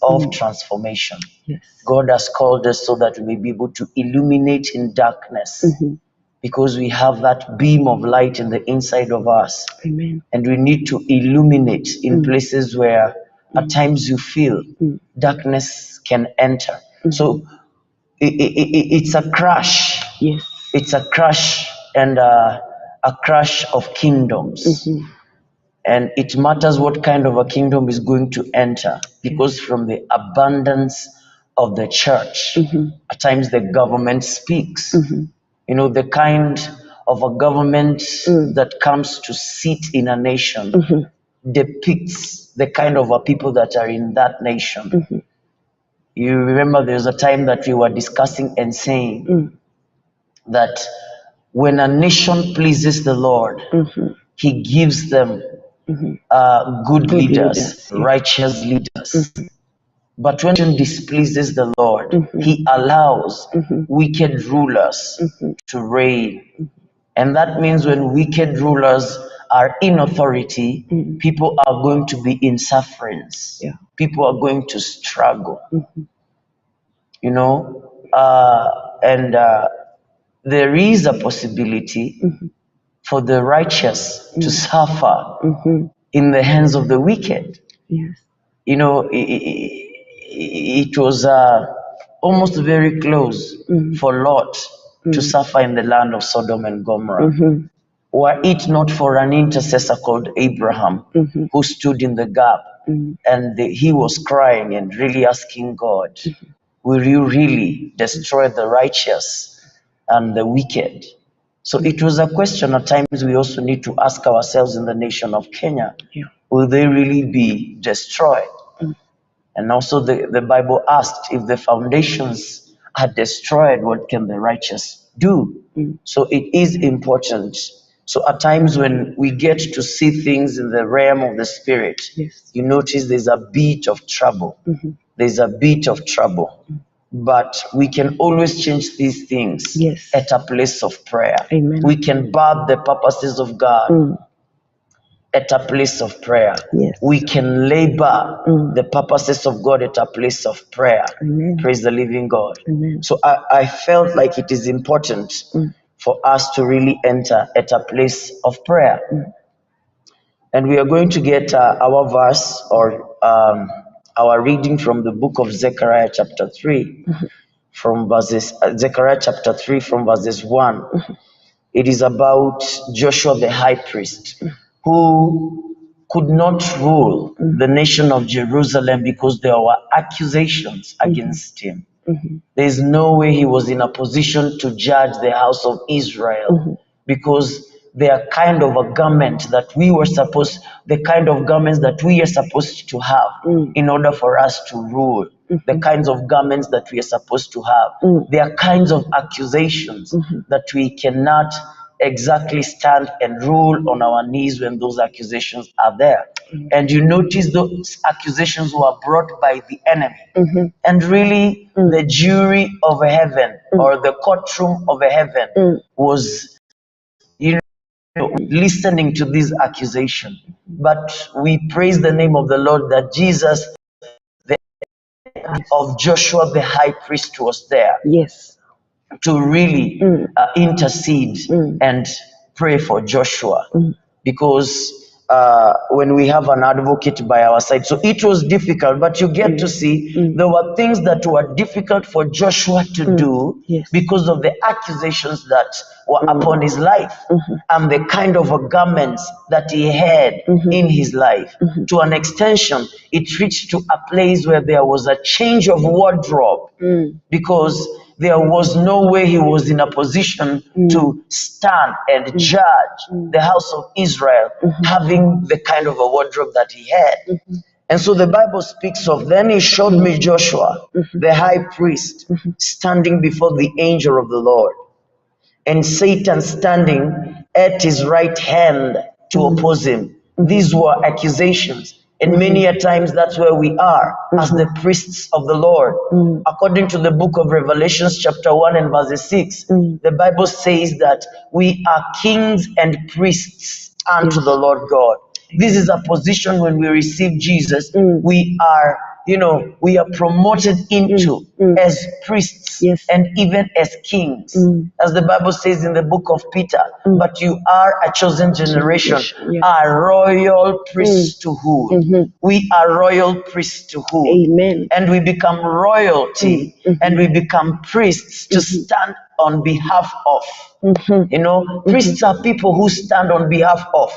of transformation. Yes. God has called us so that we may be able to illuminate in darkness, because we have that beam of light in the inside of us. Amen. And we need to illuminate in places where at times you feel darkness can enter. So it's a crash. Yes. It's a crash, and a crash of kingdoms. And it matters what kind of a kingdom is going to enter, because from the abundance of the church, at times the government speaks. You know, the kind of a government that comes to sit in a nation depicts the kind of a people that are in that nation. You remember there's a time that we were discussing and saying that when a nation pleases the Lord, He gives them good leaders, righteous leaders. But when a nation displeases the Lord, He allows wicked rulers to reign. And that means when wicked rulers are in authority, people are going to be in sufferance. People are going to struggle. You know, and there is a possibility for the righteous to suffer in the hands of the wicked. Yes. You know, it was almost very close for Lot to suffer in the land of Sodom and Gomorrah. Were it not for an intercessor called Abraham, who stood in the gap, and he was crying and really asking God, will you really destroy the righteous and the wicked? So it was a question at times we also need to ask ourselves in the nation of Kenya, will they really be destroyed? And also the Bible asked, if the foundations are destroyed, what can the righteous do? So it is important. So at times when we get to see things in the realm of the spirit, you notice there's a bit of trouble. There's a bit of trouble. But we can always change these things at a place of prayer. Amen. We can birth the purposes of God at a place of prayer. We can labor the purposes of God at a place of prayer. Praise the living God. So I felt like it is important for us to really enter at a place of prayer. And we are going to get our verse or our reading from the book of Zechariah chapter 3, from verses, Zechariah chapter 3 from verses 1. It is about Joshua the high priest, who could not rule the nation of Jerusalem because there were accusations against him. There is no way he was in a position to judge the house of Israel, because they are kind of a garment that we were supposed, the kind of garments that we are supposed to have in order for us to rule, the kinds of garments that we are supposed to have. There are kinds of accusations that we cannot exactly stand and rule on our knees when those accusations are there. And you notice those accusations were brought by the enemy. And really, the jury of heaven or the courtroom of heaven was, listening to these accusations. But we praise the name of the Lord that Jesus, the of Joshua the high priest, was there to really intercede and pray for Joshua, because when we have an advocate by our side. So it was difficult, but you get to see there were things that were difficult for Joshua to do because of the accusations that were upon his life and the kind of garments that he had in his life. To an extension, it reached to a place where there was a change of wardrobe, because there was no way he was in a position to stand and judge the house of Israel having the kind of a wardrobe that he had. And so the Bible speaks of, then he showed me Joshua, the high priest, standing before the angel of the Lord, and Satan standing at his right hand to oppose him. These were accusations. And many a times that's where we are as the priests of the Lord. According to the book of Revelation chapter 1 and verse 6, the Bible says that we are kings and priests unto the Lord God. This is a position when we receive Jesus, we are, we are promoted into as priests and even as kings. As the Bible says in the book of Peter, but you are a chosen generation, a royal priesthood. We are royal priesthood. Amen. And we become royalty and we become priests to stand on behalf of. Priests are people who stand on behalf of.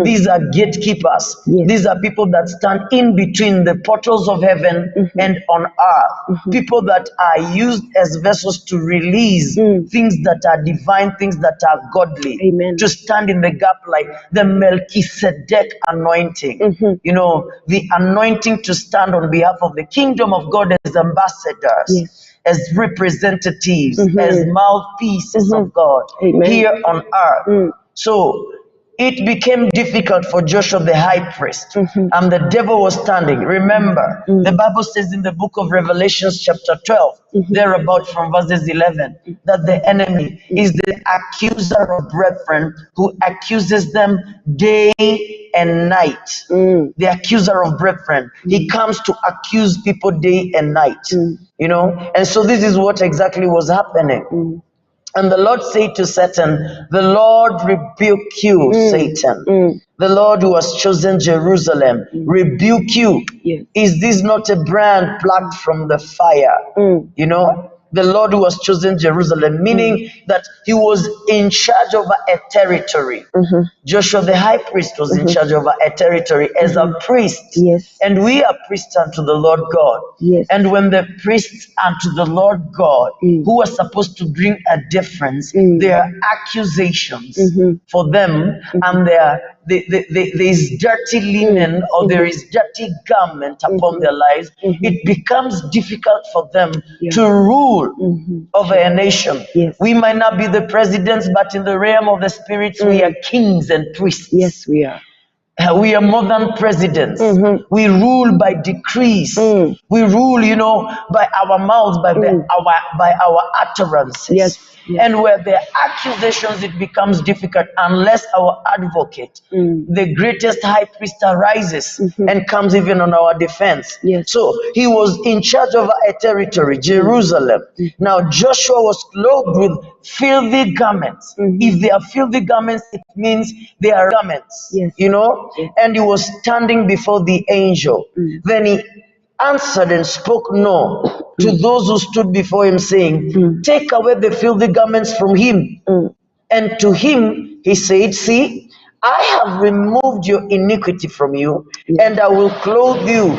These are gatekeepers. These are people that stand in between the portals of heaven and on earth. People that are used as vessels to release things that are divine, things that are godly. Amen. To stand in the gap like the Melchizedek anointing. The anointing to stand on behalf of the kingdom of God as ambassadors. As representatives, as mouthpieces of God here on earth. So it became difficult for Joshua the high priest, and the devil was standing. Remember, the Bible says in the book of Revelation chapter 12, thereabout from verses 11, that the enemy is the accuser of brethren who accuses them day and night. The accuser of brethren. He comes to accuse people day and night. And so this is what exactly was happening. And the Lord said to Satan, the Lord rebuke you, Satan. The Lord who has chosen Jerusalem, rebuke you. Is this not a brand plucked from the fire? The Lord who has chosen Jerusalem, meaning that he was in charge over a territory. Joshua the high priest was in charge over a territory as a priest. And we are priests unto the Lord God. And when the priests unto the Lord God, who are supposed to bring a difference, there are accusations for them, and there is dirty linen or there is dirty garment upon their lives. It becomes difficult for them to rule over a nation. We might not be the presidents, but in the realm of the spirits, we are kings and priests. Yes, we are. We are more than presidents. We rule by decrees. We rule, by our mouths, by our utterances. And where there are accusations, it becomes difficult unless our advocate, the greatest high priest, arises and comes even on our defense. So he was in charge of a territory, Jerusalem. Now Joshua was clothed with filthy garments. If they are filthy garments, it means they are garments, and he was standing before the angel. Then he answered and spoke no to those who stood before him, saying, take away the filthy garments from him. And to him he said, see, I have removed your iniquity from you, and I will clothe you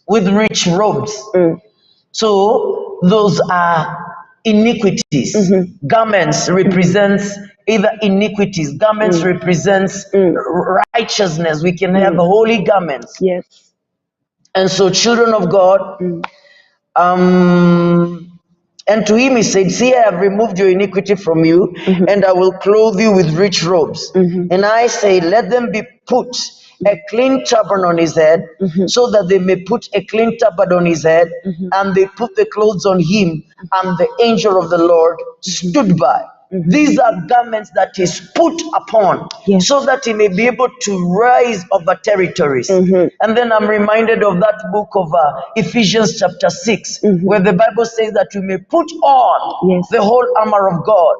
with rich robes. So those are iniquities. Garments represents either iniquities. Garments represents righteousness. We can have holy garments. And so children of God, and to him he said, see, I have removed your iniquity from you, and I will clothe you with rich robes. And I say, let them be put a clean turban on his head, so that they may put a clean turban on his head, and they put the clothes on him, and the angel of the Lord stood by. These are garments that is put upon, so that he may be able to rise over territories. And then I'm reminded of that book of Ephesians chapter 6, where the Bible says that we may put on the whole armor of God.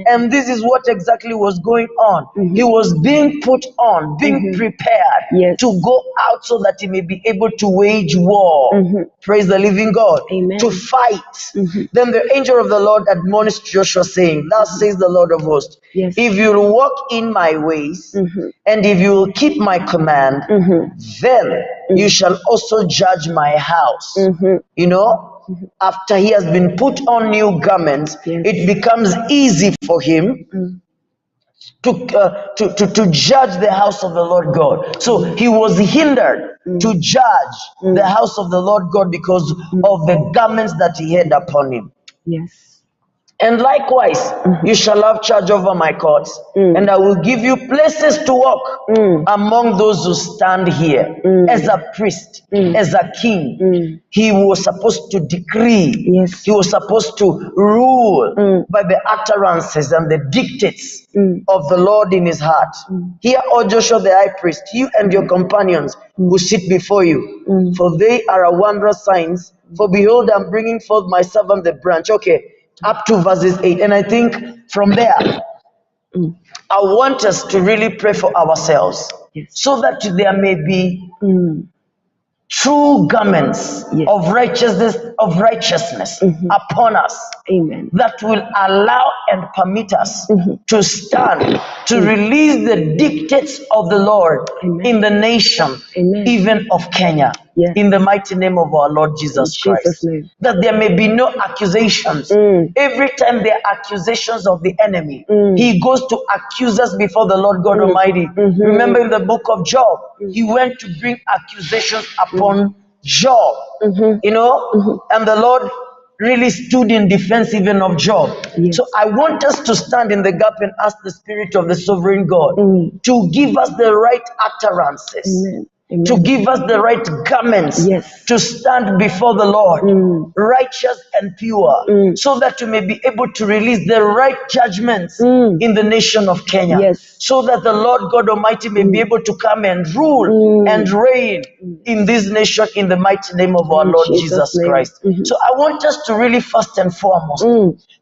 And this is what exactly was going on. He was being put on, being prepared to go out so that he may be able to wage war. Praise the living God. To fight. Then the angel of the Lord admonished Joshua, saying, thus says the Lord of hosts, if you will walk in my ways, and if you will keep my command, then you shall also judge my house. After he has been put on new garments, it becomes easy for him to judge the house of the Lord God. So he was hindered to judge the house of the Lord God because of the garments that he had upon him. And likewise, you shall have charge over my courts, and I will give you places to walk among those who stand here. As a priest, as a king, he was supposed to decree. Yes. He was supposed to rule by the utterances and the dictates of the Lord in his heart. Hear, O Joshua the high priest, you and your companions who sit before you, for they are a wondrous signs. For behold, I'm bringing forth my servant the branch. Okay. Up to verses 8. And I think from there, I want us to really pray for ourselves, so that there may be true garments of righteousness upon us. Amen. That will allow and permit us to stand, to release the dictates of the Lord in the nation, even of Kenya. In the mighty name of our Lord Jesus Christ. That there may be no accusations. Every time there are accusations of the enemy, he goes to accuse us before the Lord God Almighty. Remember in the book of Job, he went to bring accusations upon Job, you know, and the Lord really stood in defense even of Job. So I want us to stand in the gap and ask the Spirit of the Sovereign God to give us the right utterances. Amen. To give us the right garments to stand before the Lord, righteous and pure, so that we may be able to release the right judgments in the nation of Kenya, so that the Lord God Almighty may be able to come and rule and reign in this nation in the mighty name of our Lord Jesus Christ. So I want us to really first and foremost,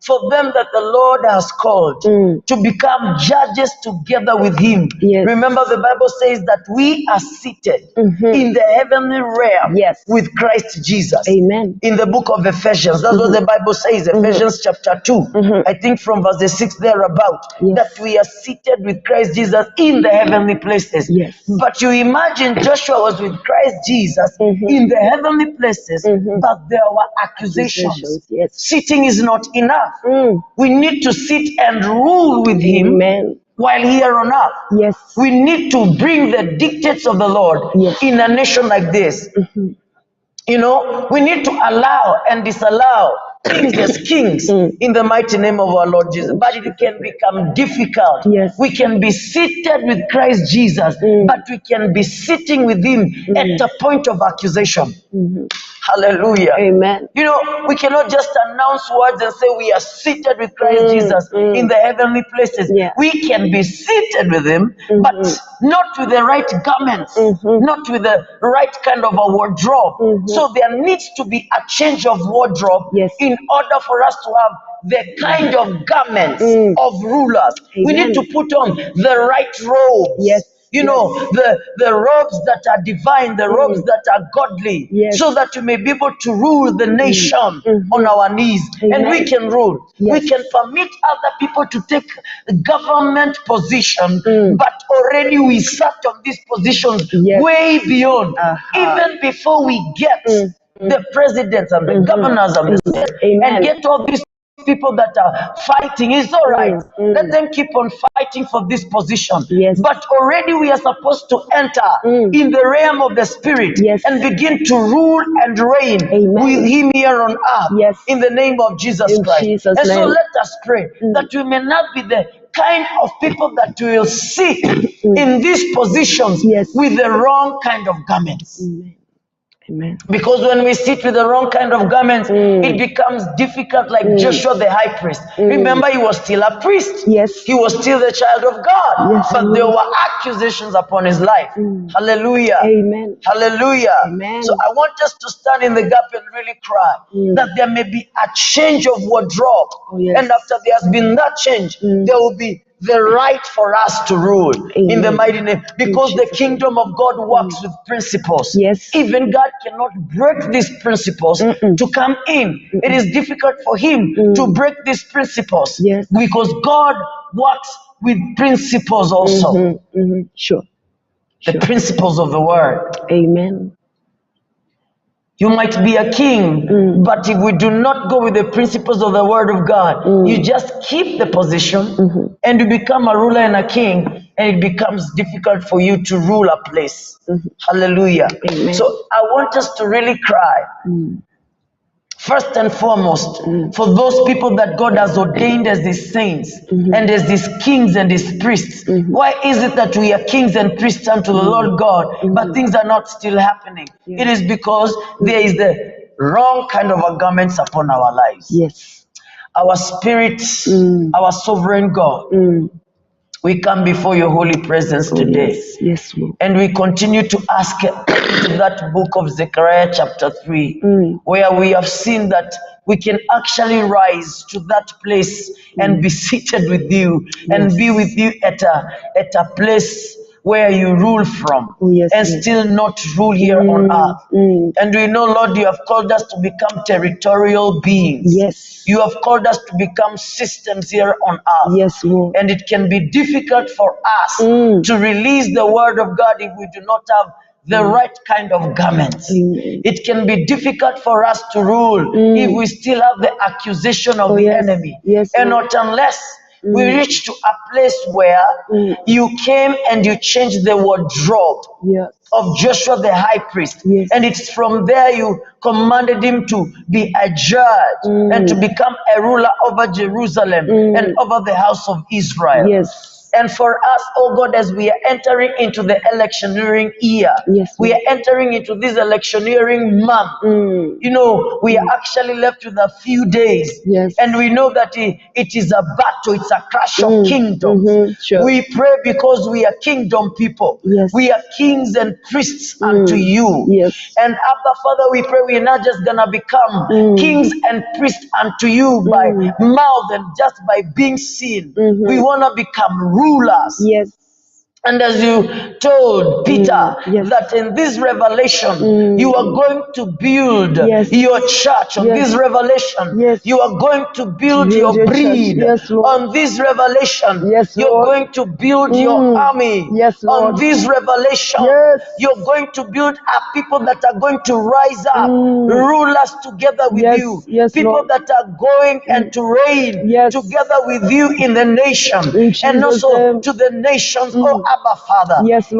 for them that the Lord has called to become judges together with him. Remember the Bible says that we are seated in the heavenly realm with Christ Jesus. Amen. In the book of Ephesians, that's what the Bible says, Ephesians chapter 2, I think from verse 6 thereabout, that we are seated with Christ Jesus in the heavenly places. But you imagine Joshua was with Christ Jesus in the heavenly places, but there were accusations. Sitting is not enough. We need to sit and rule with him while here on earth. We need to bring the dictates of the Lord in a nation like this. You know, we need to allow and disallow things as kings in the mighty name of our Lord Jesus. But it can become difficult. We can be seated with Christ Jesus, but we can be sitting with him at a point of accusation. Hallelujah. Amen. You know, we cannot just announce words and say we are seated with Christ Jesus in the heavenly places. We can be seated with him, but not with the right garments, not with the right kind of a wardrobe. So there needs to be a change of wardrobe in order for us to have the kind of garments of rulers. We need to put on the right robes. You know, the robes that are divine, the robes that are godly, so that you may be able to rule the nation on our knees. And we can rule. We can permit other people to take government position, but already we sat on these positions way beyond, even before we get the presidents and the governors and the state, and get all these people that are fighting. It's all right. Let them keep on fighting for this position. But already we are supposed to enter in the realm of the spirit and begin to rule and reign with him here on earth in the name of Jesus Christ. And so let us pray that we may not be the kind of people that will sit in these positions with the wrong kind of garments. Amen. Because when we sit with the wrong kind of garments, it becomes difficult, like Joshua the high priest. Remember, he was still a priest. He was still the child of God. But there were accusations upon his life. Hallelujah. Amen. Hallelujah. Amen. So I want us to stand in the gap and really cry that there may be a change of wardrobe. And after there has been that change, there will be the right for us to rule in the mighty name, because the kingdom of God works with principles. Even God cannot break these principles to come in. It is difficult for him to break these principles because God works with principles also. The principles of the word. Amen. You might be a king, but if we do not go with the principles of the word of God, you just keep the position and you become a ruler and a king, and it becomes difficult for you to rule a place. Hallelujah. Amen. So I want us to really cry First and foremost, for those people that God has ordained as His saints and as His kings and His priests, why is it that we are kings and priests unto the Lord God, but things are not still happening? It is because there is the wrong kind of a garments upon our lives. Yes. Our spirits, our sovereign God, we come before your holy presence today. Yes, Lord. And we continue to ask that book of Zechariah chapter 3, where we have seen that we can actually rise to that place and be seated with you and be with you at a place where you rule from and still not rule here on earth. And we know, Lord, you have called us to become territorial beings. Yes. You have called us to become systems here on earth. Yes, Lord. And it can be difficult for us to release the word of God if we do not have the right kind of garments. It can be difficult for us to rule if we still have the accusation of the enemy. And not unless we reach to a place where you came and you changed the wardrobe of Joshua the high priest. And it's from there you commanded him to be a judge and to become a ruler over Jerusalem and over the house of Israel. And for us, oh God, as we are entering into the electioneering year, we are entering into this electioneering month. You know, we are actually left with a few days. And we know that it is a battle, it's a clash of kingdoms. We pray because we are kingdom people. We are kings and priests unto you. And Abba Father, we pray we are not just going to become kings and priests unto you by mouth and just by being seen. We want to become rulers. And as you told Peter that in this revelation you are going to build your church. On this revelation you are going to build your breed. On this revelation you're going to build your army. On this revelation you're going to build a people that are going to rise up, rulers together with you, people that are going and to reign together with you in the nation and also to the nations. Abba Father.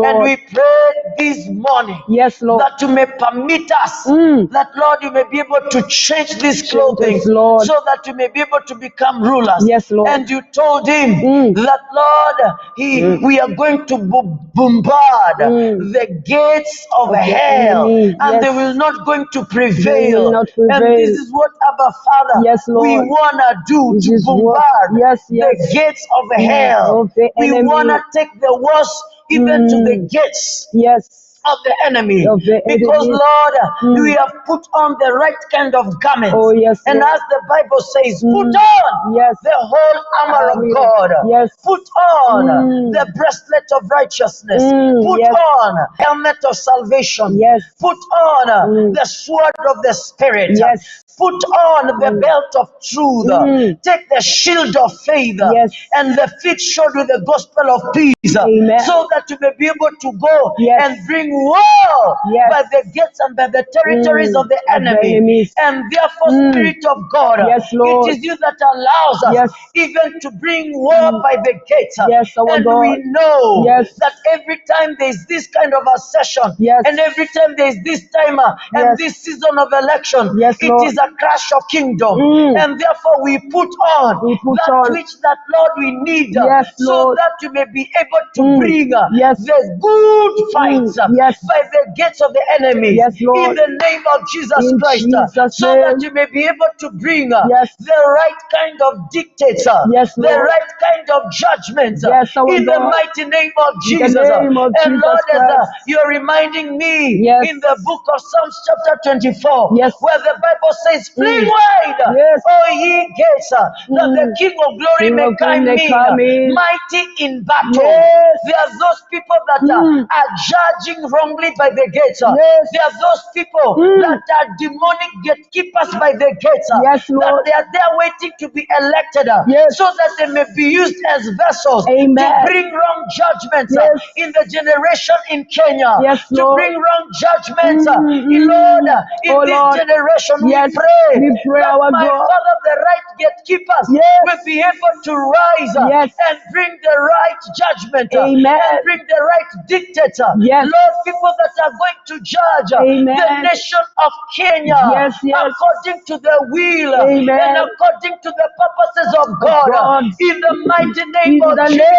And we pray this morning that you may permit us, that Lord, you may be able to change this clothing so that you may be able to become rulers. And you told him that, Lord, we are going to bombard the gates of hell and they will not going to prevail. And this is what, Abba Father, we want to do, to bombard the gates of hell. We want to take the worst even to the gates of the enemy, because Lord, we have put on the right kind of garments. And as the Bible says, put on the whole armor of God. Put on the breastplate of righteousness. Put on helmet of salvation. Put on the sword of the Spirit. Put on the belt of truth. Take the shield of faith and the feet shod with the gospel of peace, so that you may be able to go and bring war by the gates and by the territories of the enemy. And therefore, Spirit of God, it is you that allows us even to bring war by the gates. And we know that every time there is this kind of a session, and every time there is this time and this season of election, it is a crash of kingdom. And therefore, we put on which that Lord we need, so that you may be able to bring the good fights by the gates of the enemy, in the name of Jesus Christ, so that you may be able to bring the right kind of dictates, the right kind of judgments, in the mighty name of Jesus. And Lord, as you're reminding me in the book of Psalms chapter 24, where the Bible says, fling wide, O ye gates, that the King of glory may come in, mighty in battle. There are those people that are judging wrongly by the gates. There are those people that are demonic gatekeepers by the gates, that they are there waiting to be elected, so that they may be used as vessels to bring wrong judgments in the generation in Kenya, to bring wrong judgments, Lord, in this generation. We pray that our my God. Father, the right gatekeepers will be able to rise and bring the right judgment and bring the right dictator. Lord, people that are going to judge the nation of Kenya according to the will and according to the purposes of God. In the mighty name of Jesus,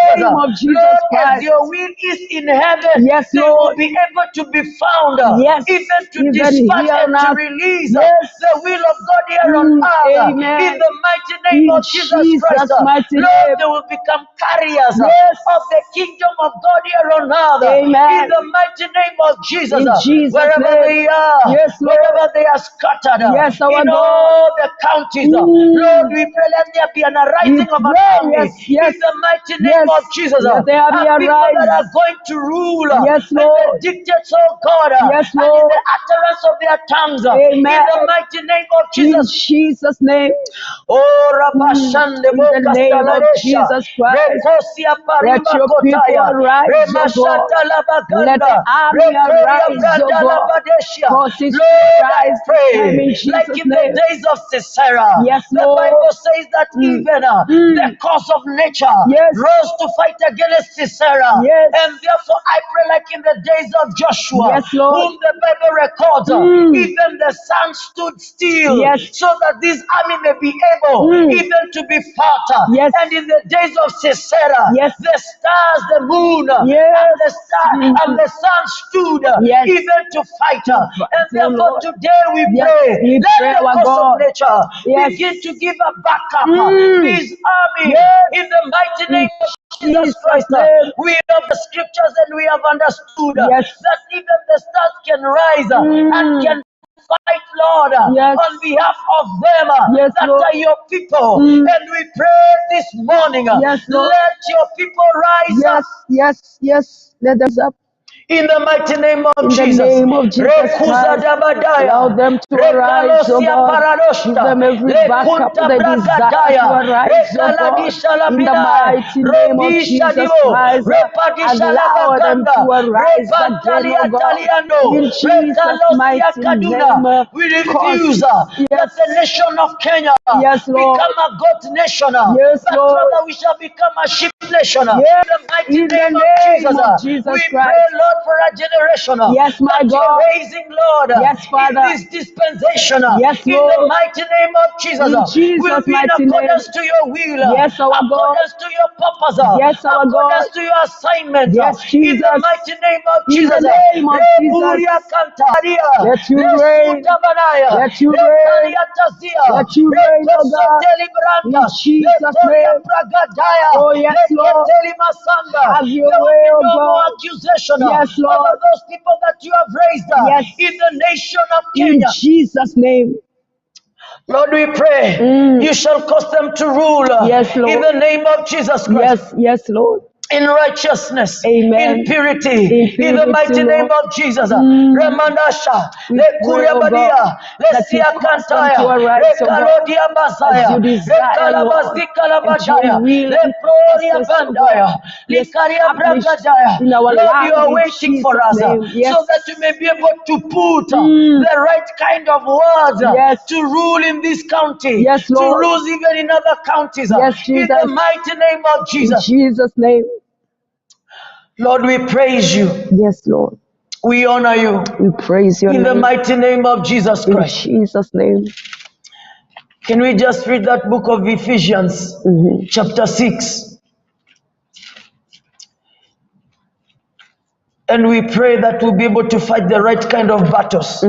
Lord, as your will is in heaven, they will be able to be found, even to dispatch and to release the will of God here on earth. In the mighty name of Jesus Christ, Lord, they will become carriers of the kingdom of God here on earth. In the mighty name of Jesus, wherever they are, wherever they are scattered, in all the counties, Lord, we pray let there be an arising of an army. In the mighty name of Jesus, and people that are going to rule with the dictates of God and in the utterance of their tongues. In the mighty name of Jesus. In Jesus' name. Oh, In the name of Jesus Christ, let your people arise, O God. Let the army arise, O God. Cause it to arise this time in Jesus' like in name. the days of Sisera. Yes, the Lord. Bible says that even the cause of nature rose to fight against Sisera. And therefore I pray like in the days of Joshua, whom the Bible records, even the sun stood still so that this army may be able even to be fought. And in the days of Sisera, the stars, the moon, and the sun stood even to fight. And therefore today we pray, let the cause of nature begin to give a backup. This army in the mighty name of Jesus Christ. We have the scriptures and we have understood that even the stars can rise and can fight, Lord, on behalf of them that are your people. And we pray this morning, let your people rise up. Let them up. In the mighty name of Jesus. In the name of Jesus Christ, allow them to arise, O God. Give them every backup they desire to arise, O God. In the mighty name of Jesus Christ, allow them to arise again, O God. In Jesus' mighty name, we refuse that the nation of Kenya become a goat nation, but rather we shall become a sheep nation. In the mighty name of Jesus, we pray, Lord, for a generation my that God. you're raising, Lord, Father. in this dispensation. Yes, in Lord. the mighty name of Jesus, In Jesus' will be in mighty accordance name. to your will, Yes, our God. accordance to your purpose, Yes, our accordance God. to your assignment. Yes, in the Jesus. mighty name of In Jesus. the name of Jesus. Let you reign. Let you reign. Let you reign, oh God. In Jesus' name. Oh, yes, Lord. Have your There will way, be oh no more God. accusation Yes, Lord. over those people that you have raised in the nation of Kenya. In Jesus' name. Lord, we pray you shall cause them to rule Yes, Lord. in the name of Jesus Christ. Yes, Lord. In righteousness, Amen. in purity, in the mighty name of Jesus. Remandasha, le kuriabadia, le siakantaya, le kalodia basaya, le kalabazika labadaya, le gloria bandaya, le karia bragadaya. Lord, you are waiting for us so that you may be able to put the right kind of words to rule in this county, to rule even in other counties. In the mighty name of Jesus. In Jesus' name. Lord, we praise you. Yes, Lord. We honor you. We praise your in name. the mighty name of Jesus Christ. In Jesus' name. Can we just read that book of Ephesians, chapter 6? And we pray that we'll be able to fight the right kind of battles.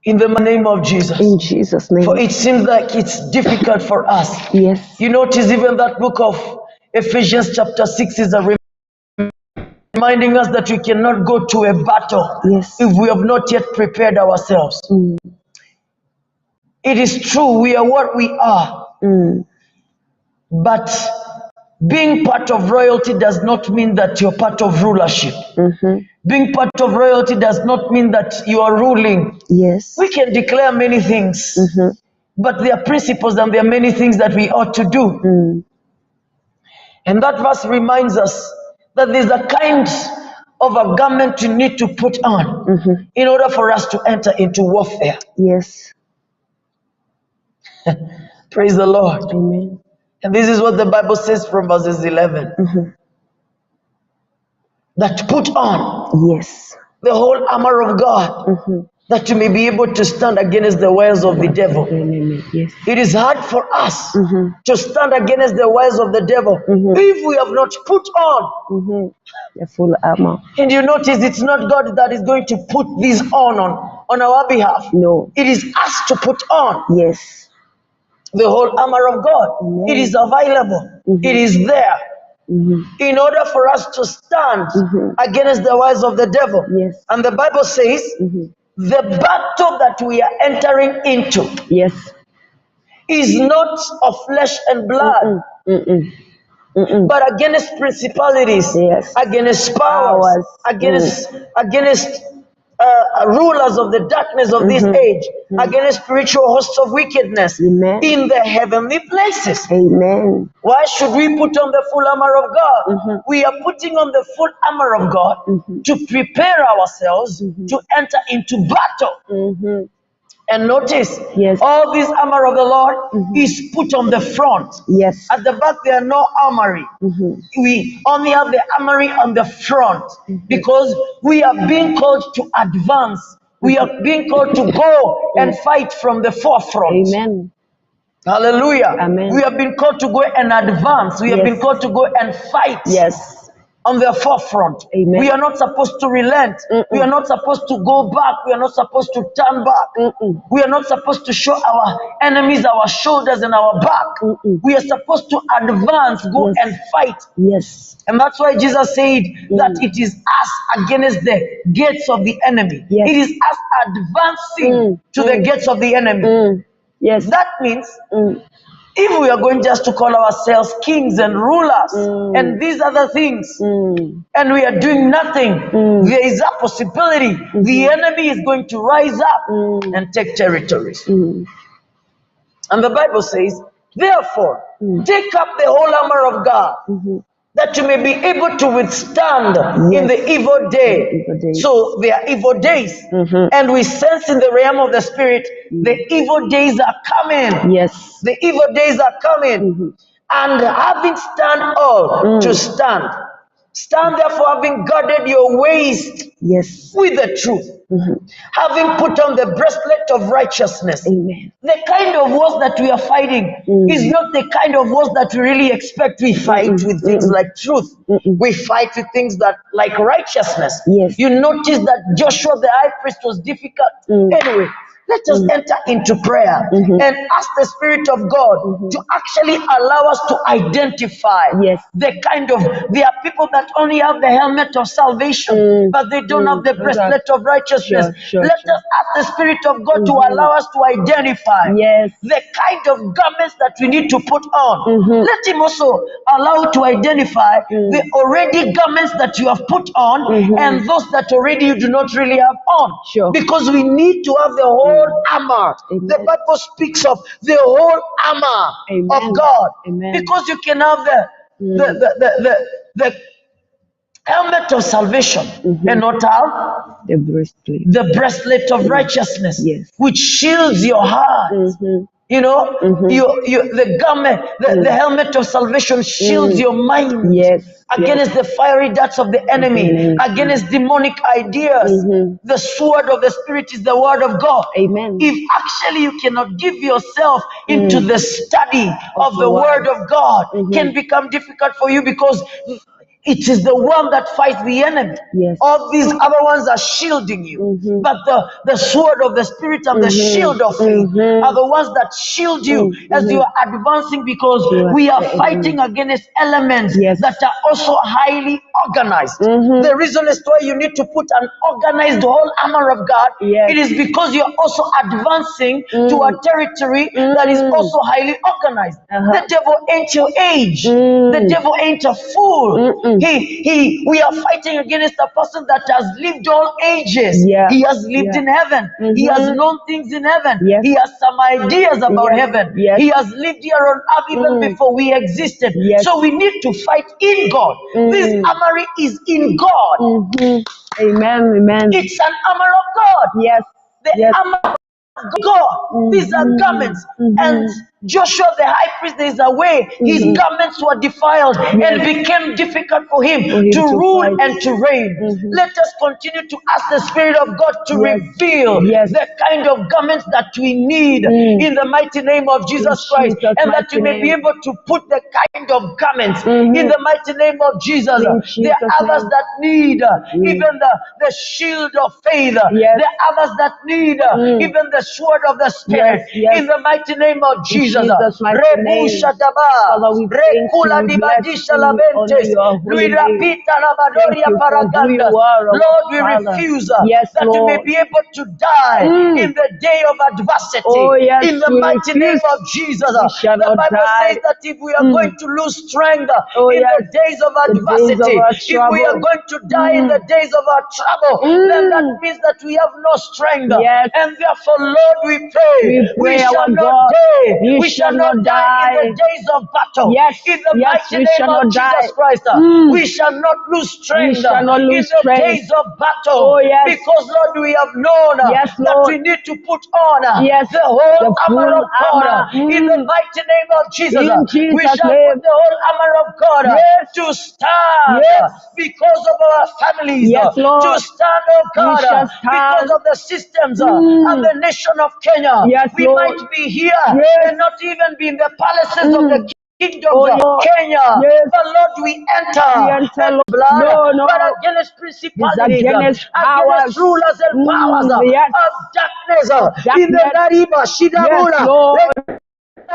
In the name of Jesus. In Jesus' name. For it seems like it's difficult for us. Yes. You notice even that book of Ephesians chapter 6 is a reminding us that we cannot go to a battle if we have not yet prepared ourselves. It is true, we are what we are. But being part of royalty does not mean that you're part of rulership. Being part of royalty does not mean that you are ruling. Yes. We can declare many things, but there are principles and there are many things that we ought to do. And that verse reminds us that there's a kind of a garment you need to put on in order for us to enter into warfare. Yes. Praise the Lord. Amen. And this is what the Bible says from verses 11. That put on Yes. the whole armor of God, that you may be able to stand against the wiles of the devil. Yes. It is hard for us to stand against the wiles of the devil if we have not put on the full armor. And you notice it's not God that is going to put this on our behalf. No. It is us to put on. Yes. The whole armor of God. Amen. It is available. It is there. In order for us to stand against the wiles of the devil. Yes. And the Bible says the battle that we are entering into is not of flesh and blood. But against principalities, against powers, against rulers of the darkness of this age, against spiritual hosts of wickedness in the heavenly places. Amen. Why should we put on the full armor of God? We are putting on the full armor of God to prepare ourselves to enter into battle. And notice, all this armor of the Lord is put on the front. Yes. At the back, there are no armory. We only have the armory on the front because we are being called to advance. We are being called to go and fight from the forefront. Amen. Hallelujah. Amen. We have been called to go and advance. We have been called to go and fight. Yes. On the forefront. Amen. We are not supposed to relent. We are not supposed to go back. We are not supposed to turn back. We are not supposed to show our enemies our shoulders and our back. We are supposed to advance, go and fight. Yes. And that's why Jesus said that it is us against the gates of the enemy. Yes. It is us advancing to the gates of the enemy. Yes. That means if we are going just to call ourselves kings and rulers and these other things, and we are doing nothing, there is a possibility the enemy is going to rise up and take territories. And the Bible says, therefore, take up the whole armor of God, that you may be able to withstand in the evil day. So there are evil days, and we sense in the realm of the spirit, the evil days are coming. Yes. The evil days are coming. And having stand all to stand. Stand therefore, having guarded your waist with the truth, having put on the breastplate of righteousness. Amen. The kind of wars that we are fighting is not the kind of wars that we really expect. We fight with things like truth. We fight with things that like righteousness. Yes. You notice that Joshua the high priest was difficult. Anyway, let us enter into prayer and ask the Spirit of God to actually allow us to identify the kind of, there are people that only have the helmet of salvation, but they don't have the breastplate of righteousness. Let us ask the Spirit of God to allow us to identify the kind of garments that we need to put on. Let Him also allow to identify the already garments that you have put on and those that already you do not really have on. Because we need to have the whole armor. The Bible speaks of the whole armor of God. Because you can have the helmet of salvation and not have the breastplate of righteousness, which shields your heart. You know, the garment, the helmet of salvation shields your mind against the fiery darts of the enemy, against demonic ideas. The sword of the Spirit is the word of God. If actually you cannot give yourself into the study of the word of God, can become difficult for you because it is the one that fights the enemy. All these other ones are shielding you. But the sword of the Spirit and the shield of faith are the ones that shield you as you are advancing, because we are fighting against elements that are also highly organized. The reason as to why you need to put an organized whole armor of God, it is because you're also advancing to a territory that is also highly organized. The devil ain't your age. The devil ain't a fool. We are fighting against a person that has lived all ages. He has lived in heaven. He has known things in heaven. He has some ideas about heaven. He has lived here on earth even before we existed. So we need to fight in God. This armory is in God. Amen. It's an armor of God. The armor of God. These are garments. And Joshua the high priest, there is a way his garments were defiled and became difficult for him to rule and to reign. Let us continue to ask the Spirit of God to reveal the kind of garments that we need in the mighty name of Jesus Christ, and that we may be able to put the kind of garments in the mighty name of Jesus. There are others that need even the shield of faith. There are others that need even the sword of the Spirit in the mighty name of Jesus. Jesus' mighty name. Father, we thank you, we bless you, we honor your holy name. Thank you for who you are, Lord, we Father. refuse Yes, that we may Lord. be able to die in the day of adversity. Oh, yes, in the we mighty name refuse. of Jesus. We shall The not Bible die. says that if we are going to lose strength in yes, the days of the days of adversity, our if we are trouble. going to die in the days of our trouble, then that means that we have no strength. Yes. And therefore, Lord, we pray, We pray, shall our not God, die. we We shall not die in the days of battle. Yes, In the yes, mighty we name shall of not Jesus die. Christ, we shall not lose strength shall not in lose the strength. days of battle. Oh, yes. Because, Lord, we have known Yes, that Lord. we need to put on Yes, the whole the armor full of God armor. in the mighty name of Jesus. In We Jesus' shall name. put the whole armor of God Yes. to stand Yes. because of our families, Yes, Lord. to stand, oh We shall God, because stand. of the systems and the nation of Kenya. Yes, We Lord. might be here Yes. and not even be in the palaces of the kingdoms Oh, of Lord. Kenya. Yes. But Lord, we enter Lord. blood, No. but against principalities, against powers. against rulers and powers Yes. of darkness in the Darkness. Nariba, Yes, Shidabula. Lord.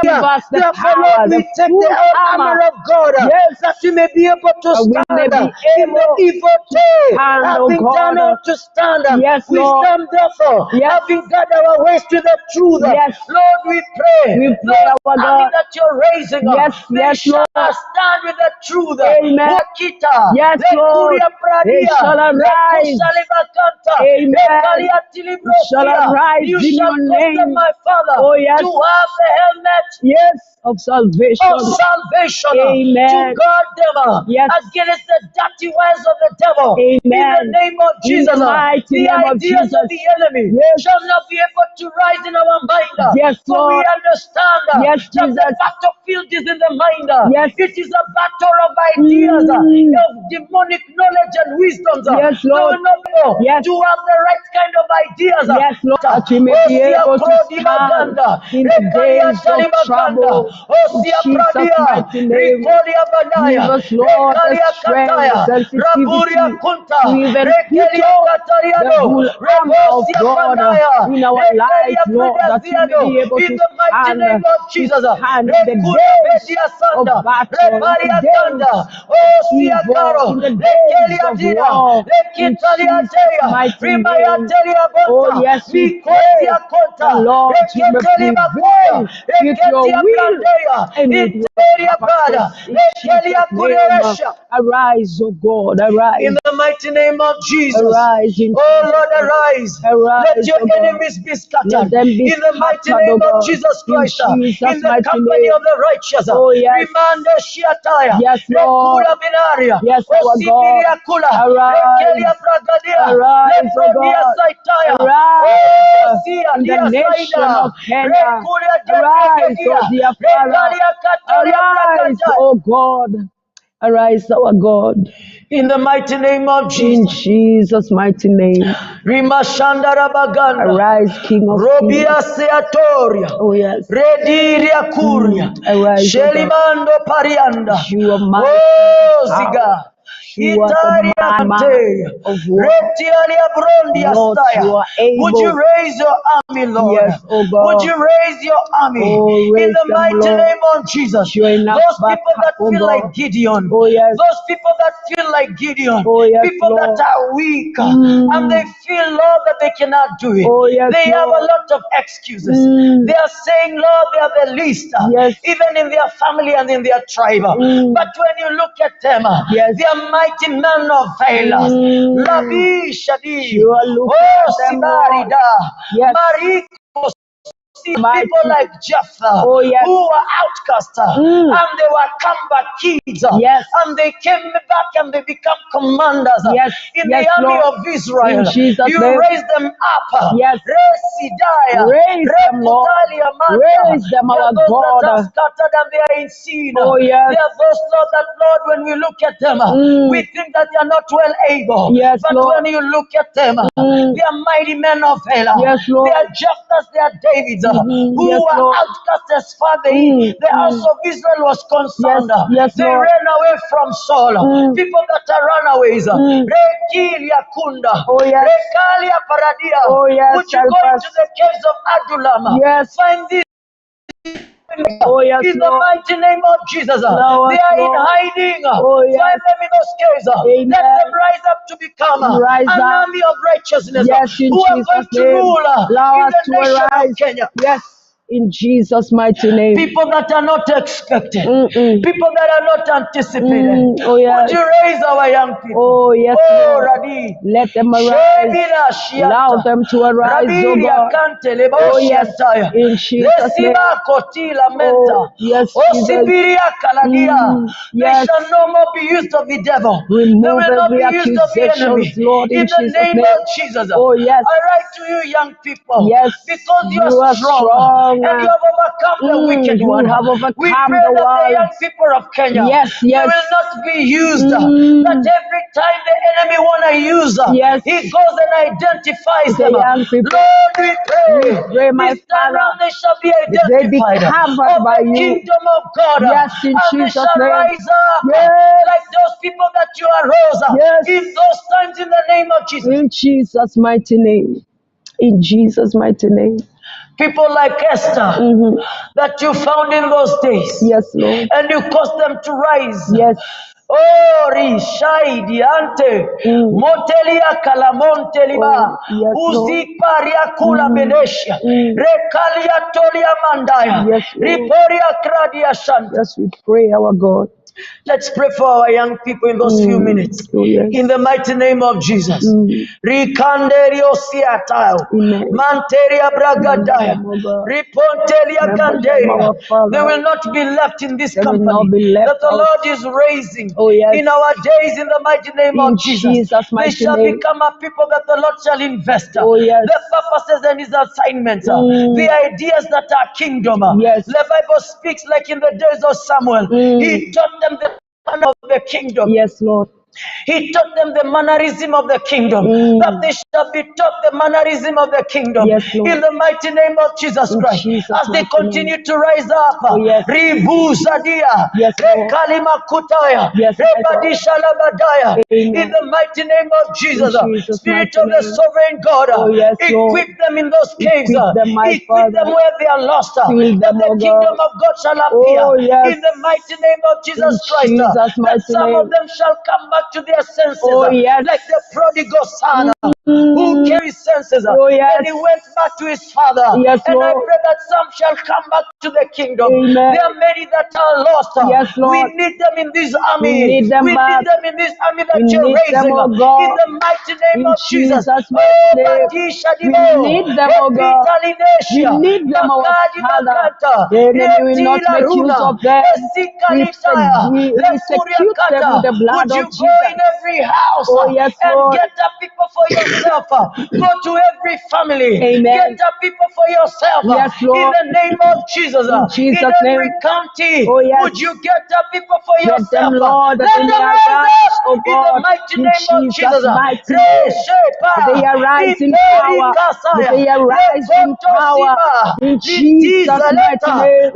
Give us the Therefore, power, Lord, we the take full the whole armor. armor of God Yes. that we may be able to That we may stand be in the able evil to day, stand, oh having God. done all to stand. Yes, We Lord. stand therefore, Yes. having got our ways to the truth. Yes. Lord, we pray. We pray, Those our army God. that you're raising up, Yes, they yes, shall Lord. stand with the truth. Amen. Wakita, Yes, Lord. Lekuria They Pradia, shall arise. Lekusalibakanta, Amen. Lekalia You shall Tilibrosia. arise You in shall your cause them, name. my Father, Oh, yes. to have the helmet Yes, of salvation. of salvation Amen. to guard them Yes. against the dirty ways of the devil. In the Amen. name of In Jesus, the mighty the name of ideas Jesus. of the enemy Yes. shall not be able to rise in our mind. Yes, For we Lord. understand Yes, that the Jesus. battlefield is in the mind. Yes. It is a battle of ideas, of demonic knowledge and wisdoms. Yes, They Lord. will not be able Yes. to have the right kind of ideas. Yes, Lord, that we may be Osia able to Krodi stand Maganda, in the Rekalia days of Talibaganda, trouble. In Osia Jesus' Pradia, mighty name, Rikolia give Badaya, us, Lord, the Rekalia strength, the Kataya, Raburia sensitivity Kunta, to even put Rekelia on the Katariado, full armor of Rebosia God Pandaya, in our lives, Rekelia Lord, that we may Predaziado, be able in to the mighty stand, name of Jesus, in the Rekuria days Bedia of Sanda, battle, in the Reparia days Tanda, of Osia evil, Caro, in the days Rekelia of Dina, war. In Rekitalia Jesus' Dea, mighty Rimaya name. Telia Oh, Bonta, yes, we pray. Mikosia The Konta, Lord, you may Reketeli Bakuria, prevail with your Reketia will Brandeya, and with your Interia Brada, purpose in Rekelia Jesus' name. Kureresha. Arise, oh God, In arise. the mighty name of Jesus. Arise in Oh Jesus' Lord, name. arise. Let Arise, your oh God. enemies be Let scattered. them be In the mighty scattered, oh name of God. Jesus In Christ. In Jesus' the mighty company name. of the righteous. Oh, yes. Rimando Shiataya. Yes, Lord. Rekula Binaria. Yes, O our God. Sibiria Kula. Rekelia Arise. Bragadia. Arise, oh Leprodia God. Saitaya. Arise Oh, Sia in the Dia nation of Saida. Kenya. Rekulia Arise, oh Depregadia. dear Father. Rekalia Katoria Arise, Bragadia. oh God. Arise, our God. In the mighty name of In Jesus. Jesus' mighty name. Rimashanda Rabaganda. Arise, King of Robia Kings. Seatoria. Oh, yes. Rediria Kuria. Arise, oh God. Shelimando Parianda. You are mighty Oh in power. Ziga. You are the Itaria man Mantea. of war. Retialia Brondia Lord, you Staya. are Would you able. raise your army, Lord? Yes, oh Would God. you raise your army Oh, in raise the them, mighty Lord. name of Jesus? You're enough Those people backup, that oh feel like God. Gideon, Oh, yes. those people that feel like Gideon, Oh, yes, people that Lord. are weak and they feel, Lord, that they cannot do it. Oh, yes, They have a Lord. lot of excuses. They are saying, Lord, they are the least, Yes. even in their family and in their tribe. But when you look at them, Yes. their mighty men of valor. Labi Shadi. You are looking at them, Lord. Yes. Mariko. See people like Jephthah, oh, yes. who were outcasts, and they were comeback kids, yes. and they came back and they become commanders yes. in yes, the army Lord. of Israel. You name. raised them up. Yes. Raise them, Lord. Raise them, our God. That are scattered and they are insane. Oh, yes. They are those, Lord, that, Lord, when we look at them, we think that they are not well able. Yes, but Lord. when you look at them, they are mighty men of valor. Yes, Lord. They are Jephthahs, they are Davids, who yes, were Lord. outcast as far the house of Israel was concerned. Yes, they Lord. ran away from Saul. People that are runaways. Rekilia Kunda. Oh, yes. Rekalia Paradia. Oh, yes. Would you go into the caves of Adullam? Yes. Find this. Oh, yes, in the mighty name of Jesus. Lord, they are in hiding. Oh, yes. Find them in those caves. Amen. Let them rise up to become an army of righteousness who are going to rule in the nation of Kenya. Yes. In Jesus' mighty name. People that are not expected. People that are not anticipated. Oh, yes. Would you raise our young people? Oh, yes. Oh, Radi. Let them arise. Allow them to arise, oh God. Oh, yes. In Jesus' name. Oh, yes, Jesus. They shall no more be used of the devil. Remove they will not every be used of the enemy. Lord, in the name name. of Jesus. Oh, yes. I write to you, young people. Yes. Because you are strong. And you have overcome the wicked one. We pray that the young people of Kenya they will not be used. That every time the enemy want to use he goes and identifies them. Lord, we pray. This time around they shall be identified of the kingdom of God. And they shall rise up like those people that you arose in those times in the name of Jesus. In Jesus' mighty name. In Jesus' mighty name. People like Esther that you found in those days. Yes, Lord. And you caused them to rise. Yes. Oh, Rishai Diante, Motelia Calamonteliba, Uziparia Kula Benesia, Recalia Tolia Mandaya, Riporia Kradia Shanta. Yes, we pray, our God. Let's pray for our young people in those few minutes. In the mighty name of Jesus. Rikanderio Siatao. Manteria Bragadaya. Ripontelia Ganderia. They will not be left in this company that the Lord is raising in our days in the mighty name of Jesus. They shall become a people that the Lord shall invest. The purposes and his assignments. The ideas that are kingdom. The Bible speaks like in the days of Samuel. He taught them the manner of the kingdom. Yes, Lord. He taught them the mannerism of the kingdom. That they shall be taught the mannerism of the kingdom. In the mighty name of Jesus Christ. As they continue to rise up. Ribu Sadia. Rekalima Kutaya. Rebadisha Labadaya. In the mighty name of Jesus. Spirit of the sovereign God. Equip them in those caves. Equip them where they are lost. That the kingdom of God shall appear. In the mighty name of Jesus Christ. That some of them shall come back to their senses, like the prodigal son who carries senses, and he went back to his father. And I pray that some shall come back to the kingdom. There are many that are lost. We need them in this army. We need them in this army that you're raising. In the mighty name of Jesus. We need them, oh God. We need them, our Father. The enemy will not make use of them. We execute them with the blood of Jesus. In every house and get up people for yourself. Go to every family. Get up people for yourself. In the name of Jesus. In every county. Would you get up people for yourself? Them, Lord, let them rise up in the mighty name of Jesus. They arise in power. They arise in power. In Jesus' mighty name.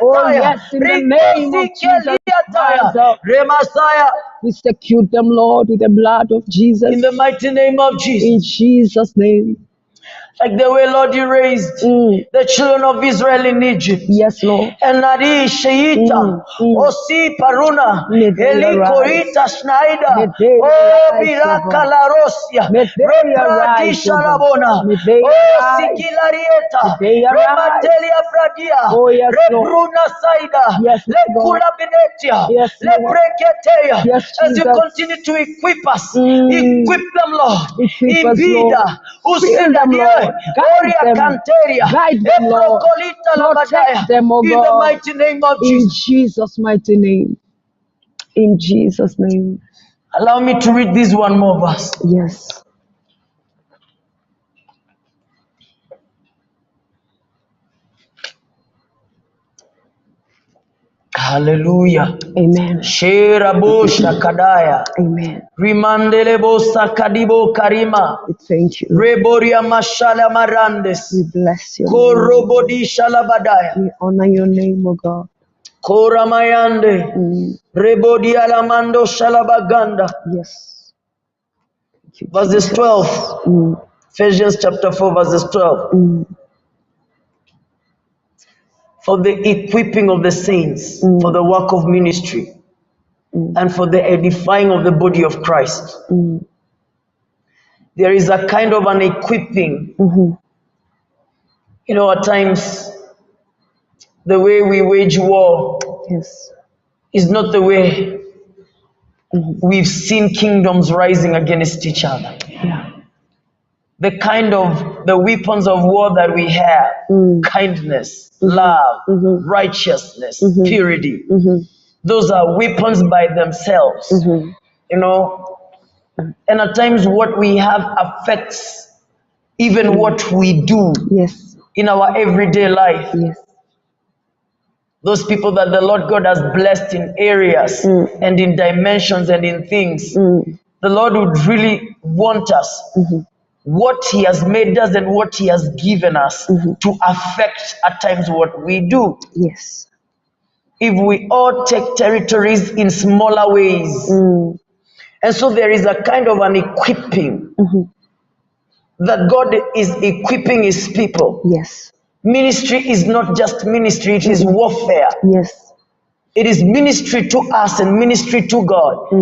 Oh yes, in the name of Jesus. We secure them, Lord, with the blood of Jesus. In the mighty name of Jesus. In Jesus' name. Like the way, Lord, you raised the children of Israel in Egypt. Yes, Lord. And Nadi Sheita, Osi Paruna, Eli Korita Schneider, O Biraka La Rosia, Repradisha Labona, O Sikilarieta, Rematelia Fradia, Rebruna Saida, Lekula Benetia, Lepreketea. As you continue to equip us, equip them, Lord. Ibida, Usidadia, Oria Canteria, Guide them, Lord. Protect them, oh in God. the mighty name of In Jesus. Jesus' mighty name. In Jesus' name. Allow me to read this one more verse. Yes. Hallelujah. Amen. Sherabo Shakadaya. Amen. Rimandelebo Sakadibo Karima. We thank you. Reboria Mashala Marandes. We bless your Korobodi name. Shalabadaya. We honor your name, O God. Koramayande. Rebodi Alamando Shalabaganda. Yes. Verses 12. Ephesians chapter 4, verses 12. For the equipping of the saints, for the work of ministry, and for the edifying of the body of Christ. There is a kind of an equipping. You know, at times, the way we wage war is not the way we've seen kingdoms rising against each other. The kind of the weapons of war that we have, kindness, love, righteousness, purity, those are weapons by themselves. You know, and at times what we have affects even what we do in our everyday life. Those people that the Lord God has blessed in areas and in dimensions and in things, the Lord would really want us, what He has made us and what He has given us to affect at times what we do. If we all take territories in smaller ways. And so there is a kind of an equipping that God is equipping His people. Ministry is not just ministry, it is warfare. It is ministry to us and ministry to God.